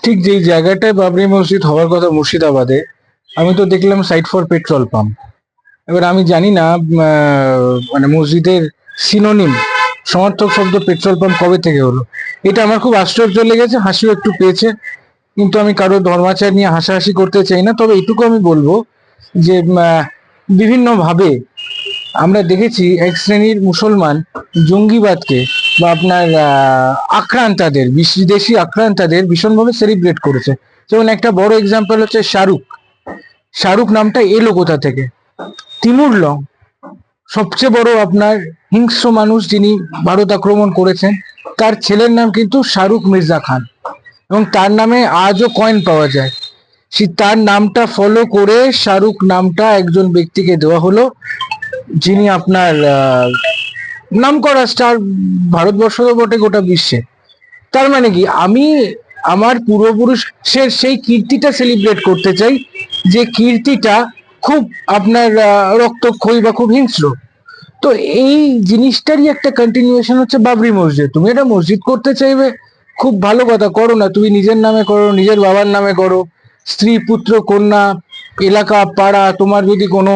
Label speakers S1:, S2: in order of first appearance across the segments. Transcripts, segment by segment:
S1: ঠিক যেই জায়গাটায় বাবরি মসজিদ হওয়ার কথা মুর্শিদাবাদে, আমি তো দেখলাম সাইট ফর পেট্রোল পাম্প। এবার আমি জানি না মানে মসজিদের সিনোনিম সমর্থক শব্দ পেট্রোল পাম্প কবে থেকে হলো। এটা আমার খুব আশ্চর্য লেগেছে, হাসিও একটু পেয়েছে। কিন্তু আমি কারো ধর্মাচার নিয়ে হাসাহাসি করতে চাই না, তবে এটুকু আমি বলবো যে বিভিন্ন ভাবে আমরা দেখেছি এক শ্রেণীর মুসলমান জঙ্গিবাদকে বা আপনার আক্রান্তাদের, বিদেশি আক্রান্তাদের ভীষণভাবে সেলিব্রেট করেছে। যেমন একটা বড় এক্সাম্পল হচ্ছে শাহরুখ। শাহরুখ নামটা এলো কোথা থেকে? তিমুর লং, সবচেয়ে বড় আপনার হিংস্র মানুষ যিনি ভারত আক্রমণ করেছেন, তার ছেলের নাম কিন্তু শাহরুখ মির্জা খান, এবং তার নামে আজও কয়েন পাওয়া যায়। তার নামটা ফলো করে শাহরুখ নামটা একজন ব্যক্তিকে দেওয়া হলো, যিনি আপনার নাম করা স্টার, ভারতবর্ষ তো বটে, গোটা বিশ্বে। তার মানে কি, আমি আমার পূর্বপুরুষের সেই কীর্তিটা সেলিব্রেট করতে চাই, যে কীর্তিটা খুব আপনার রক্তক্ষয়ী বা খুব হিংস্র। তো এই জিনিসটারই একটা কন্টিনিউয়েশন হচ্ছে বাবরি মসজিদ। তুমি এটা মসজিদ করতে চাইবে, খুব ভালো কথা, করো না। তুমি নিজের নামে করো, নিজের বাবার নামে করো, স্ত্রী পুত্র কন্যা এলাকা পাড়া, তোমার যদি কোনো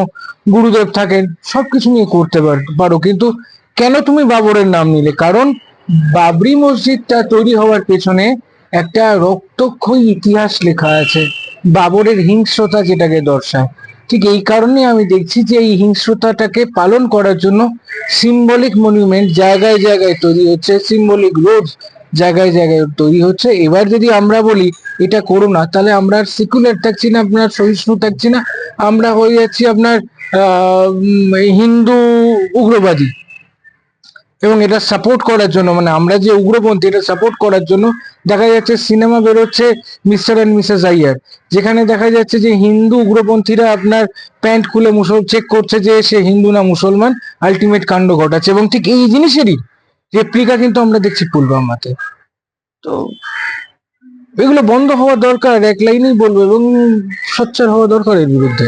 S1: গুরুদেব থাকেন, সবকিছু নিয়ে করতে পারো। কিন্তু কেন তুমি বাবরের নাম নিলে? কারণ বাবরি মসজিদটা তৈরি হওয়ার পেছনে একটা রক্তক্ষয়ী ইতিহাস লেখা আছে, বাবরের হিংস্রতা যেটাকে দর্শায়। ঠিক এই কারণে আমি দেখছি যে এই হিংস্রতাটাকে পালন করার জন্য সিম্বলিক মনিউমেন্ট জায়গায় জায়গায় তৈরি হচ্ছে, সিম্বলিক রোড জায়গায় জায়গায় তৈরি হচ্ছে। এবার যদি আমরা বলি এটা করো না, তাহলে আমরা আর সেকুলার থাকছি না, আপনার সহিষ্ণু থাকছি না, আমরা হয়ে যাচ্ছি আপনার হিন্দু উগ্রবাদী। এবং এটা সাপোর্ট করার জন্য, মানে আমরা যে উগ্রপন্থী, এটা সাপোর্ট করার জন্য দেখা যাচ্ছে সিনেমা বেরোচ্ছে মিস্টার অ্যান্ড মিসেস আইয়ার, যেখানে দেখা যাচ্ছে যে হিন্দু উগ্রপন্থীরা আপনার প্যান্ট খুলে চেক করছে যে সে হিন্দু না মুসলমান, আলটিমেট কাণ্ড ঘটাচ্ছে। এবং ঠিক এই জিনিসেরই রেপ্লিকা কিন্তু আমরা দেখছি পুলওয়ামাতে। তো এগুলো বন্ধ হওয়া দরকার, এক লাইনেই বলবো, এবং সোচ্চার হওয়া দরকার এর বিরুদ্ধে।